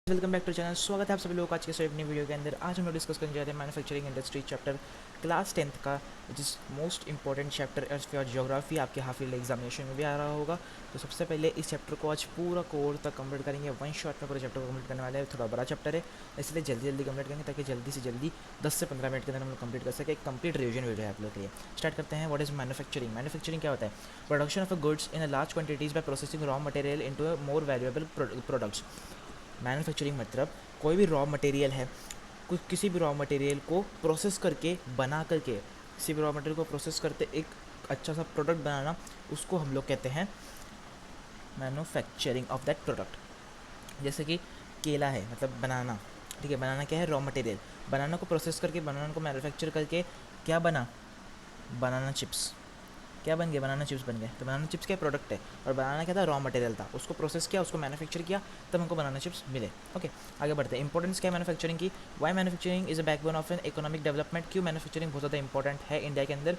Welcome back to channel. स्वागत है आप सभी लोगों का आज के इस नई वीडियो के अंदर। आज हम लोग डिस्कस करने जा रहे हैं manufacturing industry chapter class 10th का, which is most important chapter as for geography. आपके हाफ ईयरली एग्जामिनेशन में भी आ रहा होगा। तो सबसे पहले इस चैप्टर को आज पूरा कोर तक कंप्लीट करेंगे। वन शॉट में पूरे चैप्टर को कंप्लीट करने वाले हैं। थोड़ा बड़ा चैप्टर है, इसलिए जल्दी जल्दी कंप्लीट करेंगे ताकि जल्दी से जल्दी 10 से 15 मिनट के अंदर हम लोग कंप्लीट कर सके। एक कंप्लीट रिवीजन वीडियो है आप लोग के लिए। स्टार्ट करते हैं। What is manufacturing? मैन्युफैक्चरिंग क्या होता है? Production of a goods in a large quantities by processing raw material into a more valuable products. Manufacturing मतलब कोई भी रॉ मटेरियल है, कुछ किसी भी रॉ मटेरियल को प्रोसेस करके बना करके, किसी भी रॉ मटेरियल को प्रोसेस करते एक अच्छा सा प्रोडक्ट बनाना, उसको हम लोग कहते हैं मैन्युफैक्चरिंग ऑफ दैट प्रोडक्ट। जैसे कि केला है, मतलब बनाना। ठीक है, बनाना क्या है? Raw material. बनाना को प्रोसेस करके, बनाना को मैन्युफैक्चर करके क्या बना? Banana chips. क्या बन गए? बनाना चिप्स बन गए। तो बनाना चिप्स क्या प्रोडक्ट है, और बनाना क्या था? रॉ मटेरियल था। उसको प्रोसेस किया, उसको मैन्युफैक्चर किया, तब हमको बनाना चिप्स मिले। ओके, आगे बढ़ते हैं। इंपॉर्टेंस क्या है मैन्युफैक्चरिंग की? Why manufacturing is a backbone of an economic development. क्यों मैन्युफैक्चरिंग बहुत ज़्यादा इंपॉर्टेंट है इंडिया के अंदर?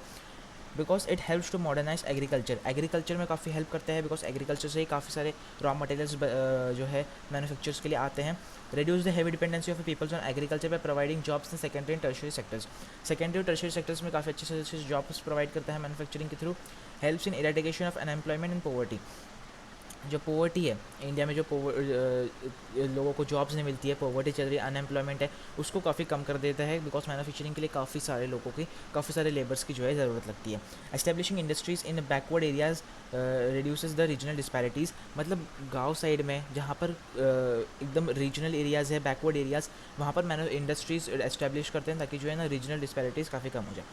Because it helps to modernise agriculture. Agriculture में काफ़ी हेल्प करता है, बिकॉज एग्रीकल्चर से ही काफ़ी सारे रॉ मटेरियल्स जो है मैन्युफैक्चर्स के लिए आते हैं। Reduce the heavy dependency of peoples on agriculture by providing jobs in secondary and tertiary sectors. Secondary और टर्शियरी सेक्टर्स में काफ़ी अच्छे से अच्छे जॉब्स प्रोवाइड करता है मैन्युफैक्चरिंग के through. Helps in eradication of unemployment and poverty. जो पॉवर्टी है इंडिया में, जो लोगों को जॉब्स नहीं मिलती है, पॉवर्टी चल रही है, अनएम्प्लॉयमेंट है, उसको काफ़ी कम कर देता है। बिकॉज मैन्युफैक्चरिंग के लिए काफ़ी सारे लोगों की, काफ़ी सारे लेबर्स की जो है ज़रूरत लगती है। Establishing industries in backward areas reduces the regional disparities. मतलब गांव साइड में जहाँ पर एकदम रीजनल एरियाज़ है, बैकवर्ड एरियाज़, वहाँ पर इंडस्ट्रीज़ एस्टेब्लिश करते हैं ताकि जो है ना रीजनल डिस्पैरिटीज़ काफ़ी कम हो जाए।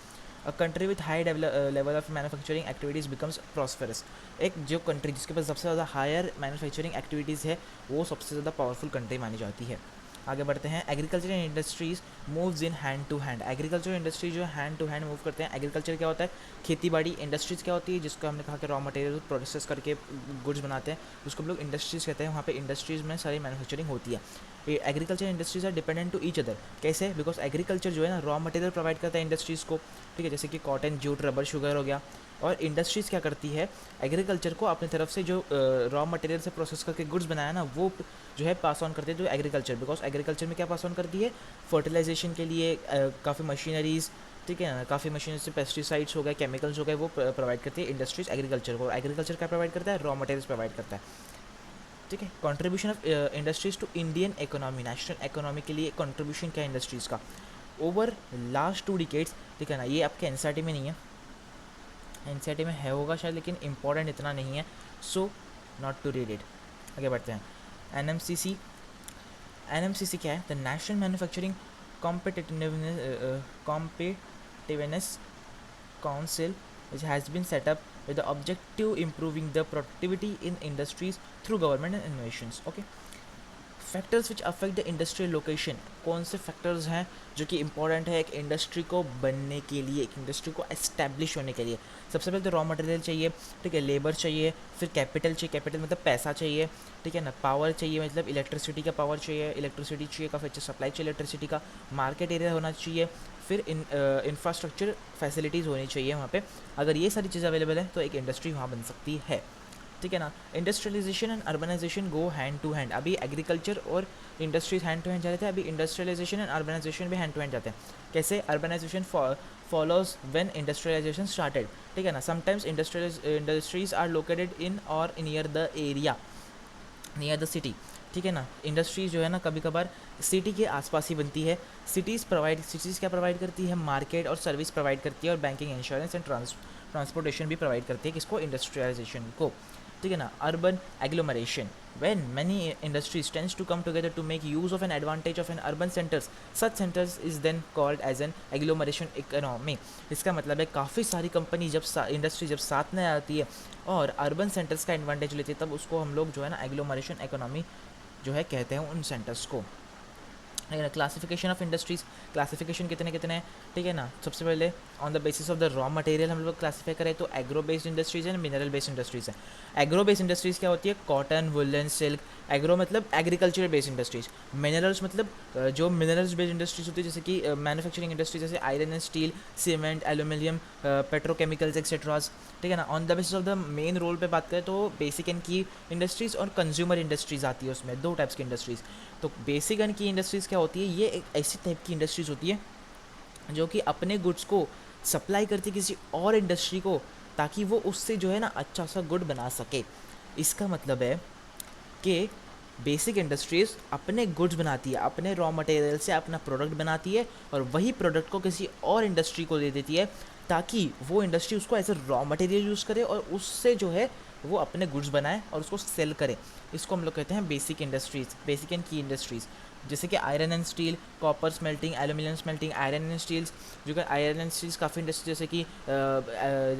A country with high level of manufacturing activities becomes prosperous. एक जो कंट्री जिसके पास सबसे ज़्यादा हायर मैन्युफैक्चरिंग एक्टिविटीज़ है, वो सबसे ज़्यादा पावरफुल कंट्री मानी जाती है। आगे बढ़ते हैं। Agriculture and industries moves in hand to hand. Agriculture industry जो हैंड टू हैंड मूव करते हैं। एग्रीकल्चर क्या होता है? खेती बाड़ी। इंडस्ट्रीज़ क्या होती है? जिसको हमने कहा कि रॉ मटेरियल प्रोसेस करके गुड्स बनाते हैं, उसको हम लोग इंडस्ट्रीज़ कहते हैं। वहाँ पे इंडस्ट्रीज़ में सारी मैन्युफैक्चरिंग होती है। Agriculture industries are dependent to each other. कैसे? बिकॉज एग्रीकल्चर जो है ना रॉ मटेरियल प्रोवाइड करता है इंडस्ट्रीज़ को। ठीक है, जैसे कि कॉटन, जूट, रबर, शुगर हो गया। और इंडस्ट्रीज़ क्या करती है? एग्रीकल्चर को अपनी तरफ से जो रॉ मटेरियल से प्रोसेस करके गुड्स बनाया ना, वो जो है पास ऑन करते हैं जो एग्रीकल्चर। बिकॉज एग्रीकल्चर में क्या पास ऑन करती है? फर्टिलाइजेशन के लिए काफ़ी मशीनरीज़, ठीक है ना, काफ़ी मशीन से पेस्टिसाइड्स हो गए, केमिकल्स हो गए, वो प्रोवाइड करती है इंडस्ट्रीज़ एग्रीकल्चर को। एग्रीकल्चर क्या प्रोवाइड करता है? रॉ मटेरियल्स प्रोवाइड करता है। ठीक है। Contribution of industries to Indian economy. National economy के लिए कंट्रीब्यूशन क्या है इंडस्ट्रीज़ का? ओवर लास्ट 2 डिकेड्स, ठीक है ना, ये आपके एनसीईआरटी में नहीं है, एनसीईआरटी में है होगा शायद, लेकिन इंपॉर्टेंट इतना नहीं है, so not to read it. आगे बढ़ते हैं। एनएमसीसी। एनएमसीसी क्या है? The national manufacturing competitiveness council which has been set up with the objective improving the productivity in industries through government and innovations. Okay. Factors which affect the industrial location. कौन से factors हैं जो कि important है एक industry को बनने के लिए, एक इंडस्ट्री को एस्टैब्लिश होने के लिए? सबसे पहले तो रॉ मटेरियल चाहिए, ठीक है, लेबर चाहिए, फिर कैपिटल चाहिए, कैपिटल मतलब पैसा चाहिए, ठीक है ना, पावर चाहिए, मतलब इलेक्ट्रिसिटी का पावर चाहिए, इलेक्ट्रिसिटी चाहिए, काफ़ी अच्छा सप्लाई चाहिए इलेक्ट्रिसिटी का, मार्केट एरिया होना चाहिए, फिर इंफ्रास्ट्रक्चर फैसिलिटीज़ होनी चाहिए वहाँ पे। अगर ये सारी चीज़ें अवेलेबल है तो एक इंडस्ट्री वहाँ बन सकती है। ठीक है ना। Industrialisation and urbanisation go hand to hand. अभी एग्रीकल्चर और इंडस्ट्रीज हैंड टू हैंड जा रहे थे, अभी इंडस्ट्रियलाइजेशन एंड अर्बनाइजेशन भी हैंड टू हैंड जाते हैं। कैसे? Urbanisation follows when industrialisation started. ठीक है ना। Sometimes industries are located in और near the area, near the city. ठीक है ना। इंडस्ट्रीज जो है ना कभी कभार सिटी के आसपास ही बनती है। सिटीज़ क्या प्रोवाइड करती है? मार्केट और सर्विस प्रोवाइड करती है, और बैंकिंग, इंश्योरेंस एंड ट्रांसपोर्टेशन भी प्रोवाइड करती है। किसको? इंडस्ट्रियलाइजेशन को। ठीक है ना। Urban agglomeration, when many industries tends to come together to make use of an advantage of an urban centers, such centers is then called as an agglomeration economy. इसका मतलब है काफ़ी सारी कंपनी जब इंडस्ट्री जब साथ में आती है और अर्बन सेंटर्स का एडवांटेज लेती है, तब उसको हम लोग जो है ना एग्लोमरेशन इकोनॉमी जो है कहते हैं उन सेंटर्स को। है ना। क्लासिफिकेशन ऑफ इंडस्ट्रीज, क्लासिफिकेशन कितने कितने हैं, ठीक है ना। सबसे पहले on the basis of the raw material हम लोग क्लासीफाई करें तो एग्रो बेस्ड इंडस्ट्रीज है, मिनरल बेस्ड इंडस्ट्रीज है। एग्रो बेस्ड इंडस्ट्रीज क्या होती है, कॉटन, वुलन, सिल्क। एग्रो मतलब एग्रीकल्चर बेस्ड इंडस्ट्रीज। मिनरल्स मतलब जो मिनरल्स बेस्ड इंडस्ट्रीज होती है, जैसे कि मैन्युफैक्चरिंग इंडस्ट्री, जैसे iron and steel, cement, aluminium, petrochemicals etceteras, ठीक है ना। On the basis of the main role पे बात करें तो बेसिक एंड की इंडस्ट्रीज और कंज्यूमर इंडस्ट्रीज आती है, उसमें दो टाइप्स की इंडस्ट्रीज। तो बेसिक एंड की इंडस्ट्रीज़ क्या होती है, ये एक ऐसी टाइप की इंडस्ट्रीज़ होती है जो कि अपने गुड्स को सप्लाई करती है किसी और इंडस्ट्री को, ताकि वो उससे जो है ना अच्छा सा गुड बना सके। इसका मतलब है कि बेसिक इंडस्ट्रीज़ अपने गुड्स बनाती है, अपने रॉ मटेरियल से अपना प्रोडक्ट बनाती है और वही प्रोडक्ट को किसी और इंडस्ट्री को दे देती है, ताकि वो इंडस्ट्री उसको as a raw material use करे और उससे जो है वो अपने गुड्स बनाए और उसको सेल करे। इसको हम लोग कहते हैं basic industries, basic and key industries. जैसे कि iron and steel, copper smelting, aluminium smelting, iron and steels. जो कि आयरन एंड स्टील्स काफ़ी इंडस्ट्री, जैसे कि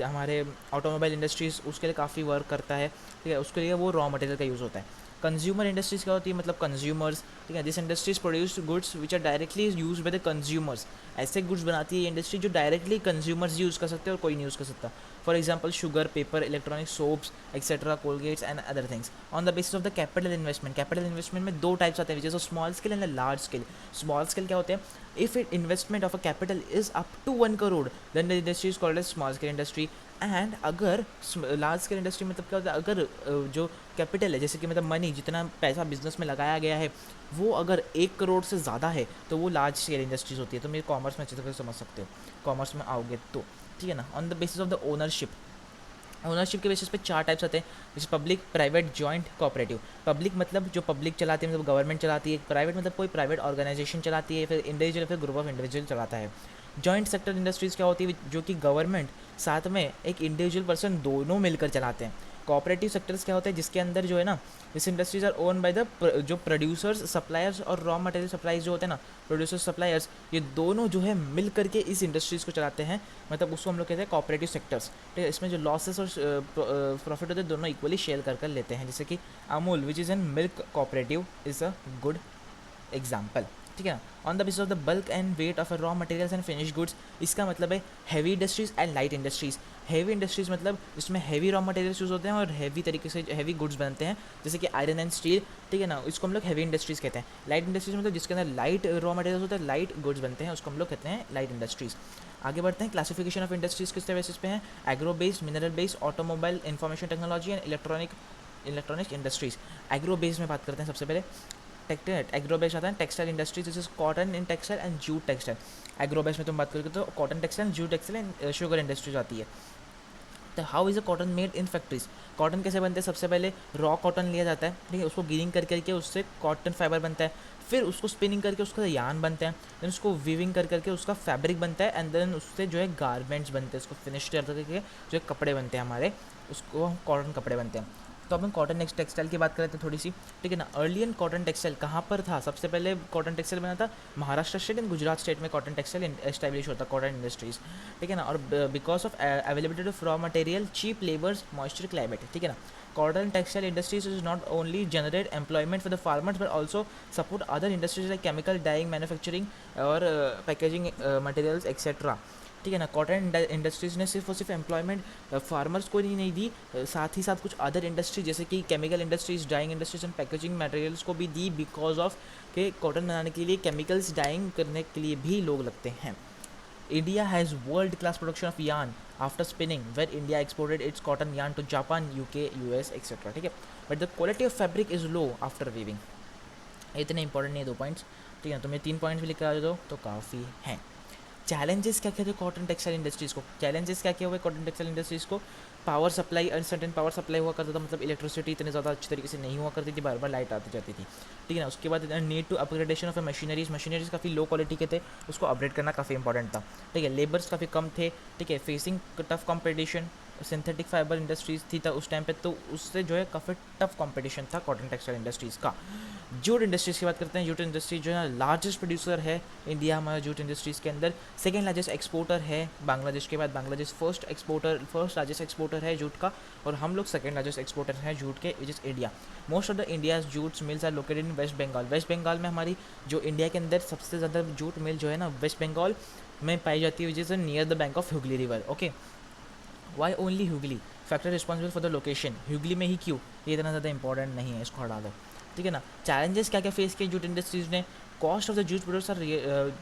हमारे ऑटोमोबाइल इंडस्ट्रीज़ उसके लिए काफ़ी वर्क करता है, ठीक है, उसके लिए वो रॉ मटेरियल का यूज़ होता है। कंज्यूमर इंडस्ट्रीज़ क्या होती है, मतलब कंज्यूमर्स, ठीक है, this industries produce goods which are directly use by the consumers. ऐसे गुड्स बनाती है ये इंडस्ट्री जो डायरेक्टली कंज्यूमर्स यूज़ कर सकते हैं और कोई नहीं यूज़ कर सकता। For example sugar, paper, electronic soaps etcetera, Colgates and other things. On the basis of the capital investment, capital investment में दो टाइप्स आते हैं, जैसे small scale and large scale. Small scale क्या होते हैं, if it investment of a capital is up to 1 crore then the industry is called as small scale industry. And अगर large scale industry मतलब क्या होता है, अगर जो कैपिटल है, जैसे कि मतलब मनी, जितना पैसा बिजनेस में लगाया गया है वो अगर 1 करोड़ से ज़्यादा है तो वो लार्ज स्केल इंडस्ट्रीज होती है। तो मेरे कॉमर्स में अच्छे तरह से समझ सकते हो, कॉमर्स में आओगे तो, ठीक है ना। On the basis of the ownership, ownership के बेसिस पे 4 टाइप्स आते हैं, जैसे public, private, joint, cooperative. Public मतलब जो पब्लिक चलाती है, मतलब गवर्नमेंट चलाती है। प्राइवेट मतलब कोई प्राइवेट ऑर्गेनाइजेशन चलाती है, फिर इंडिविजुअल, फिर ग्रुप ऑफ इंडिविजुअल चलाता है। जॉइंट सेक्टर इंडस्ट्रीज़ क्या होती है, जो कि गवर्नमेंट साथ में एक इंडिविजुअल पर्सन दोनों मिलकर चलाते हैं। कोऑपरेटिव सेक्टर्स क्या होते हैं, जिसके अंदर जो है ना, this industries our own by the जो प्रोड्यूसर्स, सप्लायर्स और रॉ मटेरियल सप्लाईज जो होते हैं ना, प्रोड्यूसर्स, सप्लायर्स, ये दोनों जो है मिल करके इस इंडस्ट्रीज़ को चलाते हैं। मतलब उसको हम लोग कहते हैं कोऑपरेटिव सेक्टर्स, ठीक है। इसमें जो लॉसेस और प्रॉफिट होते हैं दोनों इक्वली शेयर कर लेते हैं। जैसे कि Amul which is an milk cooperative is a good example, ठीक है ना। On the basis of the bulk and weight of raw materials and finish goods, इसका मतलब है heavy industries and light industries. Heavy industries मतलब जिसमें हैवी रॉ मटेरियल्स यूज़ होते हैं और हैवी तरीके से हैवी गुड्स बनते हैं, जैसे कि आयरन एंड स्टील, ठीक है ना, इसको हम लोग हैवी इंडस्ट्रीज कहते हैं। लाइट इंडस्ट्रीज मतलब जिसके अंदर लाइट रॉ मटेरियल्स होते हैं, लाइट गुड्स बनते हैं, उसको हम लोग कहते हैं लाइट इंडस्ट्रीज। आगे बढ़ते हैं, क्लासिफिकेशन ऑफ इंडस्ट्रीज किस बेसिस पे हैं, agro based, mineral based, automobile, information technology and electronic industries. Agro based में बात करते हैं सबसे पहले। एग्रो बेस्ड आता है टेक्सटाइल इंडस्ट्रीज, जैसे cotton in textile and jute textile. Agro based में तुम बात करोगे तो cotton textile, jute textile and sugar industries आती है। तो how is a cotton made in factories, cotton कैसे बनते हैं, सबसे पहले रॉ कॉटन लिया जाता है, ठीक है, उसको गिनिंग कर करके उससे कॉटन फाइबर बनता है, फिर उसको स्पिनिंग करके उसका यान बनता है, देन उसको वीविंग कर करके उसका फैब्रिक बनता है, एंड देन उससे जो है गारमेंट्स बनते हैं, उसको फिनिश कर करके जो है कपड़े बनते हैं हमारे, उसको हम कॉटन कपड़े बनते हैं। तो अब हम कॉटन नेक्स्ट टेक्सटाइल की बात करते हैं थोड़ी सी, ठीक है ना। अर्लियन कॉटन टेक्सटाइल कहाँ पर था, सबसे पहले कॉटन टेक्सटाइल बना था Maharashtra state and Gujarat state में कॉटन टेक्सटाइल एस्टैब्लिश होता, कॉटन इंडस्ट्रीज, ठीक है ना। और because of availability of raw material, cheap labours, moisture, climate, ठीक है ना। Cotton textile industries is not only generate employment for the farmers but also support other industries like chemical, dyeing, manufacturing और packaging materials etcetera, ठीक है ना। Cotton industries ने सिर्फ और सिर्फ एम्प्लॉयमेंट फार्मर्स को नहीं दी, साथ ही साथ कुछ अदर इंडस्ट्री जैसे कि chemical industries, dyeing industries and packaging materials को भी दी, बिकॉज ऑफ के कॉटन बनाने के लिए केमिकल्स, डाइंग करने के लिए भी लोग लगते हैं। India has world class production of yarn after spinning, where India exported its cotton yarn to Japan, UK, US etcetera, ठीक है। But the quality of fabric is low after weaving. इतने इंपॉर्टेंट नहीं है 2 पॉइंट्स, ठीक है। तो मैं 3 points भी लिख कर दो तो काफ़ी हैं। चैलेंजेस क्या क्या थे कॉटन टेक्सटाइल इंडस्ट्रीज़ को, चैलेंजेस क्या क्या हुए कॉटन टेक्सटाइल इंडस्ट्रीज़ को, power supply, uncertain power supply हुआ करता था, मतलब इलेक्ट्रिसिटी इतनी ज़्यादा अच्छी तरीके से नहीं हुआ करती थी, बार बार लाइट आती जाती थी, ठीक है ना। उसके बाद need to upgradation of machineries काफ़ी लो क्वालिटी के थे, उसको अपग्रेड करना काफ़ी इंपॉर्टेंट था, ठीक है। लेबर्स काफ़ी कम थे, ठीक है। Facing tough competition, synthetic fibre industries थी था उस टाइम पे, तो उससे जो है काफ़ी टफ कंपटीशन था कॉटन टेक्सटाइल इंडस्ट्रीज़ का। जूट इंडस्ट्रीज़ की बात करते हैं। जूट इंडस्ट्री जो है लार्जेस्ट प्रोड्यूसर है इंडिया हमारा जूट इंडस्ट्रीज़ के अंदर। सेकेंड लार्जेस्ट एक्सपोर्टर है बांग्लादेश के बाद। बांग्लादेश फर्स्ट लार्जेस्ट एक्सपोर्टर है जूट का, और हम लोग सेकेंड लार्जेस्ट एक्सपोर्टर हैं जूट के, which is India. Most of the India's jutes mills are located in West Bengal. West Bengal में हमारी जो इंडिया के अंदर सबसे ज़्यादा जूट मिल जो है ना वेस्ट बंगाल में पाई जाती है, which is near the bank of Hooghly river. Okay, why only Hooghly? Factor responsible for the location, Hooghly में ही क्यों? ये इतना ज़्यादा इंपॉर्टेंट नहीं है, इसको हटा दो, ठीक है ना। चैलेंजेस क्या क्या फेस किए जूट इंडस्ट्रीज़ ने? Cost of the jute products are,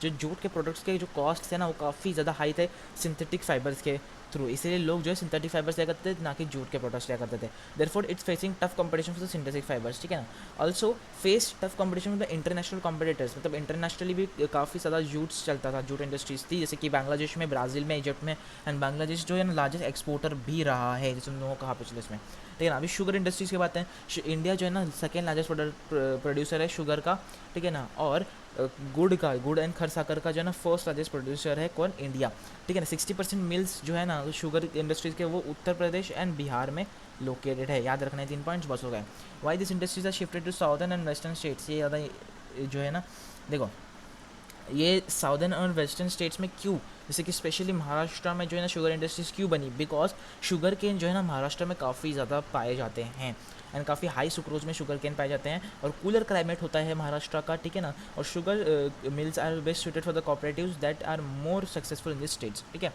जो जूट के प्रोडक्ट्स के जो कॉस्ट थे ना वो काफ़ी ज़्यादा हाई थे सिंथेटिक फाइबर्स के थ्रू, इसीलिए लोग जो है सिंथेटिक फाइबर्स लिया करते थे ना कि जूट के प्रोडक्ट्स लिया करते थे। Therefore it's facing tough competition for the synthetic fibres, ठीक है ना। Also face tough competition with the international competitors, मतलब इंटरनेशनली भी काफ़ी ज़्यादा जूट्स चलता था, जूट इंडस्ट्रीज थी, जैसे कि बांग्लादेश में, ब्राज़ील में, इजिप्ट में। एंड बांग्लादेश जो है ना लार्जेस्ट एक्सपोर्टर भी रहा है, जैसे उन लोगों को कहा पिछले इसमें, ठीक है ना। अभी शुगर इंडस्ट्रीज़ की बात है, इंडिया जो है ना सेकेंड लार्जेस्ट प्रोड्यूसर है शुगर का, ठीक है ना। और गुड़ एंड खरसाकर का जो है ना फर्स्ट लार्जेस्ट प्रोड्यूसर है कौन? इंडिया, ठीक है ना। 60% मिल्स जो है ना शुगर इंडस्ट्रीज़ के वो उत्तर प्रदेश एंड बिहार में लोकेटेड है। याद रखना है 3 पॉइंट्स, बस हो गए। Why this industries are shifted to southern and western states? ये ज़्यादा जो है ना, देखो ये साउदर्न और वेस्टर्न स्टेट्स में क्यों, जैसे कि स्पेशली महाराष्ट्र में जो है ना शुगर इंडस्ट्रीज़ क्यों बनी? बिकॉज शुगर केन जो है ना महाराष्ट्र में काफ़ी ज़्यादा पाए जाते हैं, एंड काफ़ी हाई सुक्रोज में शुगर केन पाए जाते हैं, और कूलर क्लाइमेट होता है महाराष्ट्र का, ठीक है ना। और sugar mills are best suited for the cooperatives that are more successful in this states, ठीक है।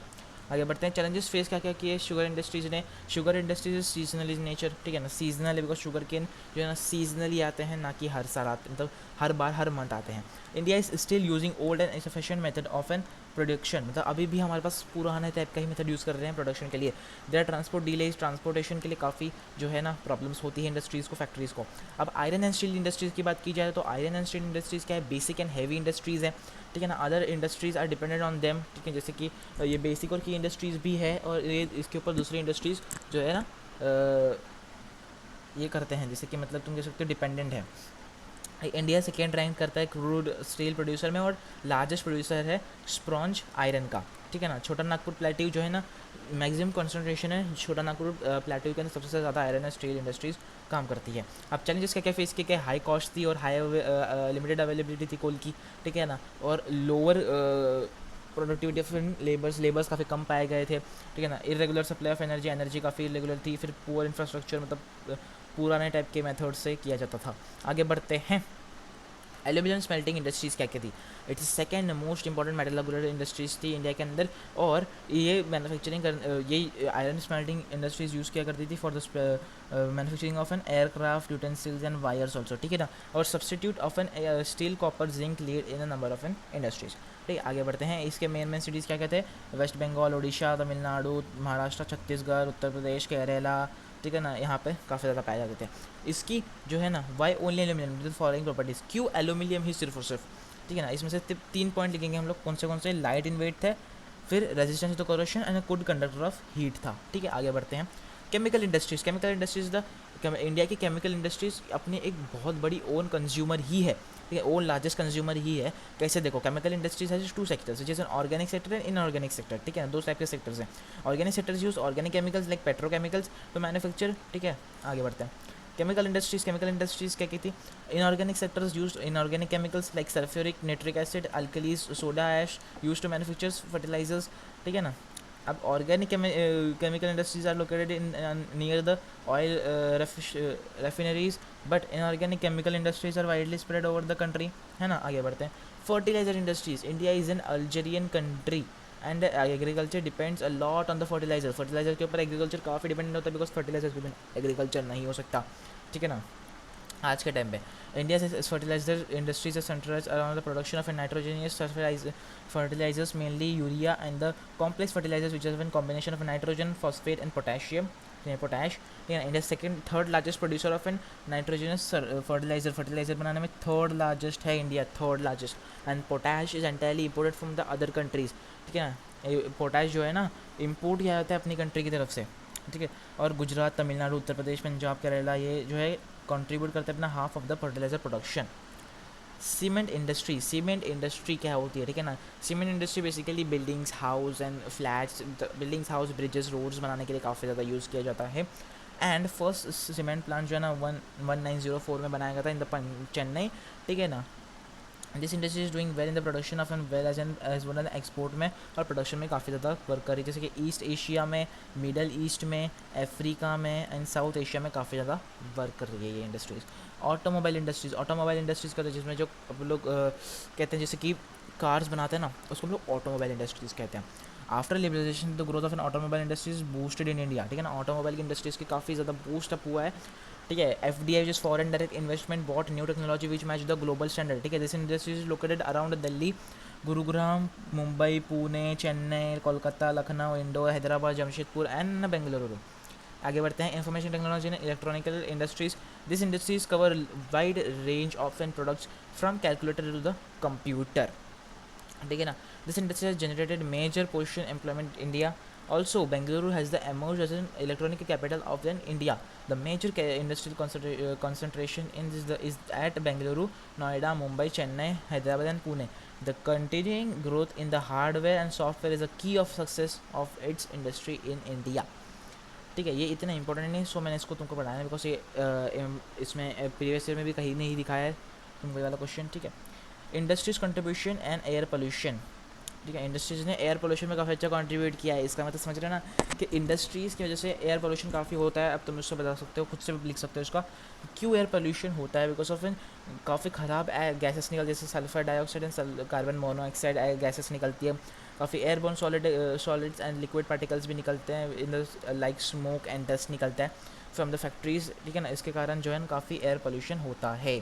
आगे बढ़ते हैं। चैलेंजेस फेस क्या क्या किए शुगर इंडस्ट्रीज़ ने? Sugar industries seasonal in nature, ठीक है ना। सीजनल है बिकॉज शुगर केन जो है ना सीजनली आते हैं, ना कि हर साल आते, मतलब हर बार हर मंथ आते हैं। India is still using old and insufficient method of an production, मतलब अभी भी हमारे पास पुराने टाइप का ही मेथड यूज़ कर रहे हैं प्रोडक्शन के लिए। देयर ट्रांसपोर्ट डिलेज, ट्रांसपोर्टेशन के लिए काफ़ी जो है ना प्रॉब्लम्स होती है इंडस्ट्रीज़ को, फैक्ट्रीज़ को। अब आयरन एंड स्टील इंडस्ट्रीज़ की बात की जाए तो आयरन एंड स्टील इंडस्ट्रीज़ क्या है? बेसिक एंड हैवी इंडस्ट्रीज़ है, ठीक है ना। Other industries are dependent on them, ठीक है, जैसे कि ये बेसिक और की इंडस्ट्रीज़ भी है, और ये इसके ऊपर दूसरी इंडस्ट्रीज़ जो है ना ये करते हैं, जैसे कि मतलब तुम कह सकते हो डिपेंडेंट है। इंडिया सेकेंड रैंक करता है क्रूड स्टील प्रोड्यूसर में, और लार्जेस्ट प्रोड्यूसर है स्प्रॉन्ज आयरन का, ठीक है ना। छोटा नागपुर प्लेट्यू जो है ना मैक्सिमम कंसंट्रेशन है छोटा नागपुर प्लेट्यू के अंदर, सबसे ज़्यादा आयरन एंड स्टील इंडस्ट्रीज़ काम करती है। अब चैलेंजेस क्या क्या फेस किए? क्या हाई कॉस्ट थी और हाई लिमिटेड अवेलेबिलिटी थी कोल की, ठीक है ना। और लोअर प्रोडक्टिविटी ऑफ लेबर्स काफ़ी कम पाए गए थे, ठीक है ना। इरेगुलर सप्लाई ऑफ एनर्जी काफ़ी इरेगुलर थी। फिर पुअर इंफ्रास्ट्रक्चर, मतलब पुराने टाइप के मेथड से किया जाता था। आगे बढ़ते हैं। एल्यूमिनियम स्मेल्टिंग इंडस्ट्रीज़ क्या क्या थी? It's second most important metallurgical industries थी इंडिया के अंदर, और ये मैन्युफैक्चरिंग ये आयरन स्मेल्टिंग इंडस्ट्रीज़ यूज़ किया करती थी for the manufacturing of an aircraft utensils and wires also, ठीक है ना। और substitute of an steel copper zinc lead in a number of an industries, ठीक है। आगे बढ़ते हैं। इसके मेन सिटीज़ क्या क्या थे? वेस्ट बंगाल, उड़ीसा, तमिलनाडु, महाराष्ट्र, छत्तीसगढ़, उत्तर प्रदेश, केरला, ठीक है ना। यहाँ पे काफ़ी ज़्यादा पाए जाते थे। इसकी जो है ना why only aluminium with following properties, क्यों एल्यूमिनियम ही सिर्फ और सिर्फ, ठीक है ना। इसमें से 3 पॉइंट लिखेंगे हम लोग, कौन से? लाइट इन वेट थे, फिर resistance to corrosion and good conductor of heat था, ठीक है। आगे बढ़ते हैं। केमिकल इंडस्ट्रीज़ द इंडिया की केमिकल इंडस्ट्रीज़ अपनी एक बहुत बड़ी ओन कंज्यूमर ही है, ठीक है, ओन लार्जेस्ट कंज्यूमर ही है। कैसे? देखो, केमिकल इंडस्ट्रीज है 2 सेक्टर्स, जैसे organic sector and inorganic sector, ठीक है ना। 2 टाइप के सेक्टर्स हैं। Organic sectors use organic chemicals like petrochemicals to manufacture, ठीक है। आगे बढ़ते हैं। केमिकल इंडस्ट्रीज क्या की थी? Inorganic sectors use inorganic chemicals like sulphuric, nitric acid, alkalies, soda ash use to manufacture fertilisers, ठीक है ना। अब organic chemical industries are located in near the oil refineries, but inorganic chemical industries are widely spread over the country, है ना। आगे बढ़ते हैं। Fertiliser industries, India is an agrarian country and agriculture depends a lot on the fertiliser के ऊपर agriculture काफ़ी dependent होता है, बिकॉज फर्टिलाइजर के बिना एग्रीकल्चर नहीं हो सकता, ठीक है ना। आज के टाइम पे इंडिया से fertiliser industries centralise around the production of nitrogenous fertilizers mainly urea and the complex fertilizers which is a combination of nitrogen, phosphate and potash. India second third largest producer of an nitrogenous fertilizer बनाने में third largest है India, third largest. And potash is entirely imported from the other countries, ठीक है ना। Potash जो है ना import किया जाता है अपनी कंट्री की तरफ से, ठीक है। और गुजरात, तमिलनाडु, उत्तर प्रदेश, पंजाब, केरला ये जो है कंट्रीब्यूट करते हैं अपना half of the fertiliser production. Cement industry क्या होती है, ठीक है ना। Cement industry basically buildings, house and flats, buildings, house, bridges, roads बनाने के लिए काफ़ी ज़्यादा यूज़ किया जाता है। एंड फर्स्ट सीमेंट प्लांट जो है ना 1904 में बनाया गया था इन द चेन्नई, ठीक है ना। This industry is doing well in the production of and well as well as export में, और प्रोडक्शन में काफ़ी ज़्यादा वर्क कर रही है, जैसे कि ईस्ट एशिया में, मिडल ईस्ट में, अफ्रीका में एंड साउथ एशिया में काफ़ी ज़्यादा वर्क कर रही है ये इंडस्ट्रीज़। ऑटोमोबाइल इंडस्ट्रीज़ का, जिसमें जो अब लोग कहते हैं जैसे कि कार्स बनाते हैं ना, उसको हम लोग ऑटोमोबाइल इंडस्ट्रीज़ कहते हैं। After liberalisation the growth of an automobile industries boosted in India, ठीक है ना। ऑटोमोबाइल की इंडस्ट्रीज़ की काफ़ी ज़्यादा बूस्ट अप हुआ है, ठीक है। FDI which is foreign direct investment bought new technology which match the global standard, ठीक है। This industry is located around Delhi, Gurugram, Mumbai, Pune, Chennai, Kolkata, Lucknow, Indore, Hyderabad, Jamshedpur and Bengaluru. आगे बढ़ते हैं। Information technology and electronical industries, this industries cover wide range of and products from calculator to the computer, ठीक है ना। This industry has generated major portion employment India. Also, Bengaluru has the emerged as an electronic capital of then India. The major industrial concentration in this is at Bengaluru, Noida, Mumbai, Chennai, Hyderabad, and Pune. The continuing growth in the hardware and software is a key of success of its industry in India. ठीक है, ये इतना important नहीं, सो मैंने इसको तुमको पढ़ाया because ये इसमें प्रीवियस ईयर में भी कहीं नहीं दिखाया है तुमको ये वाला क्वेश्चन, ठीक है। Industries contribution and air pollution, ठीक है। इंडस्ट्रीज़ ने एयर पोल्यूशन में काफ़ी अच्छा कंट्रीब्यूट किया है। इसका मतलब समझ रहे हैं ना कि इंडस्ट्रीज़ की वजह से एयर पोल्यूशन काफ़ी होता है। अब तुम उससे बता सकते हो, खुद से भी लिख सकते हो इसका क्यों एयर पोल्यूशन होता है। बिकॉज ऑफ इन काफ़ी ख़राब गैसेस निकल, जैसे sulphur dioxide and carbon monoxide gases निकलती है। काफ़ी airborne solids and liquid particles भी निकलते हैं in the like smoke and dust निकलता है फ्रॉम द फैक्ट्रीज, ठीक है ना। इसके कारण जो है ना काफ़ी एयर पोल्यूशन होता है।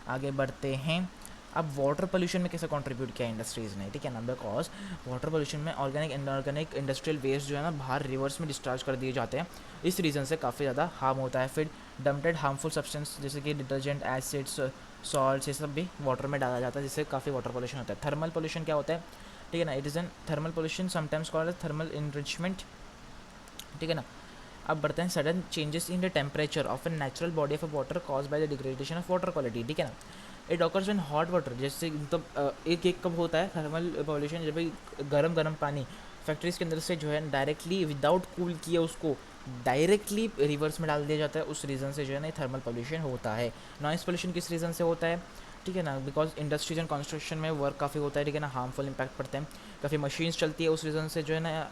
आगे बढ़ते हैं। अब वाटर पोल्यूशन में कैसे कंट्रीब्यूट किया इंडस्ट्रीज़ ने, ठीक है ना। बिकॉज वाटर पोल्यूशन में ऑर्गेनिक इनऑर्गेनिक इंडस्ट्रियल वेस्ट जो है ना बाहर रिवर्स में डिस्चार्ज कर दिए जाते हैं, इस रीज़न से काफ़ी ज़्यादा हार्म होता है। फिर डम्प्टेड हार्मफुल सब्सटेंस जैसे कि डिटर्जेंट, एसिड्स, सॉल्ट्स, ये सब भी वाटर में डाला जाता है, जिससे काफ़ी वाटर पोल्यूशन होता है। थर्मल पोल्यूशन क्या होता है, ठीक है ना। It is an thermal pollution sometimes called as thermal enrichment, ठीक है ना। अब बढ़ते हैं sudden changes in the temperature of a natural body of a water cause by the degradation of water quality, ठीक है ना। It occurs when hot water, जैसे मतलब एक कब होता है थर्मल पॉल्यूशन, जब भी गरम पानी फैक्ट्रीज़ के अंदर से जो है डायरेक्टली विदाउट कूल किए उसको डायरेक्टली रिवर्स में डाल दिया जाता है, उस रीज़न से जो है ना थर्मल पॉल्यूशन होता है। नॉइस पॉल्यूशन किस रीज़न से होता है, ठीक है ना। बिकॉज इंडस्ट्रीज एंड कंस्ट्रक्शन में वर्क काफ़ी होता है, ठीक है ना, हार्मफुल इम्पैक्ट पड़ते हैं, काफ़ी मशीन्स चलती है, उस रीज़न से जो है ना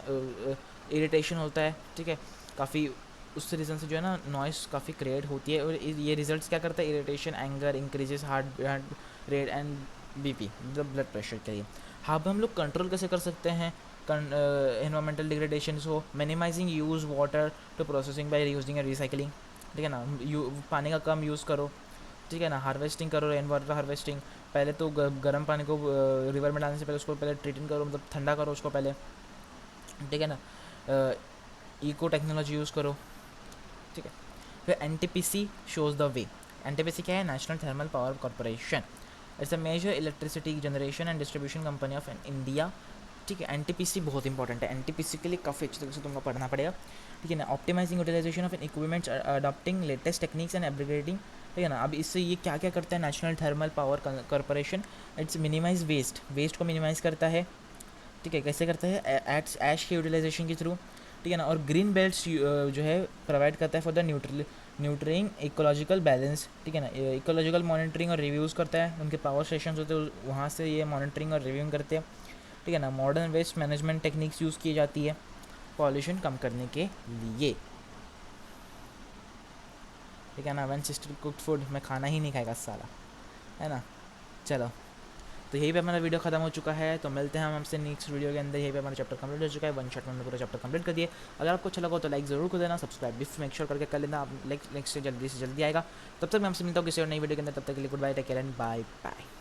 इरिटेशन होता है, ठीक है। काफ़ी उस रीज़न से जो है ना नॉइस काफ़ी क्रिएट होती है, और ये रिजल्ट्स क्या करता है, irritation, anger, increases heart rate and BP, मतलब ब्लड प्रेशर के लिए। हाँ, हम लोग कंट्रोल कैसे कर सकते हैं एनवायरमेंटल डिग्रेडेशन को, minimising use water to processing by reusing and recycling, ठीक है ना। पानी का कम यूज़ करो, ठीक है ना। हार्वेस्टिंग करो, रेन वाटर हार्वेस्टिंग। पहले तो गर्म पानी को रिवर में डालने से पहले उसको पहले ट्रीटिंग करो, मतलब ठंडा करो उसको पहले, ठीक है ना। इको टेक्नोलॉजी यूज़ करो, ठीक है। फिर NTPC shows the way. NTPC क्या है, national thermal power corporation. It's a major electricity generation and distribution company of India, ठीक है। NTPC बहुत इंपॉर्टेंट है, NTPC के लिए काफ़ी अच्छी तरह से तुमको पढ़ना पड़ेगा, ठीक है ना। Optimising utilisation of equipments, adopting latest techniques and upgrading, ठीक है ना। अब इससे ये क्या क्या करता है national thermal power corporation, it's minimise waste को मिनिमाइज़ करता है, ठीक है। कैसे करता है, ऐश के यूटिलाइजेशन के थ्रू, ठीक है ना। और ग्रीन बेल्ट्स जो है प्रोवाइड करता है फॉर द न्यूट्रिंग इकोलॉजिकल बैलेंस, ठीक है ना। इकोलॉजिकल मॉनिटरिंग और रिव्यूज़ करता है, उनके पावर स्टेशन होते हैं वहाँ से ये मॉनिटरिंग और रिव्यूइंग करते हैं, ठीक है ना। Modern waste management techniques use की जाती है पॉल्यूशन कम करने के लिए, ठीक है ना। वन सिस्टर कुक्ड फूड, मैं खाना ही नहीं खाएगा साला, है ना। चलो, तो यही पे हमारा वीडियो खत्म हो चुका है, तो मिलते हैं हम आपसे नेक्स्ट वीडियो के अंदर। यही पे हमारा चैप्टर कंप्लीट हो चुका है, वन शॉट में हमने पूरा चैप्टर कंप्लीट कर दिया। अगर आपको अच्छा लगा हो तो लाइक ज़रूर कर देना, सब्सक्राइब भी मेक श्योर करके कर लेना, आप नेक्स्ट से जल्दी आएगा। तब तक मैं आपसे मिलता हूँ किसी और नई वीडियो के अंदर, तब तक के लिए goodbye, take care and bye bye.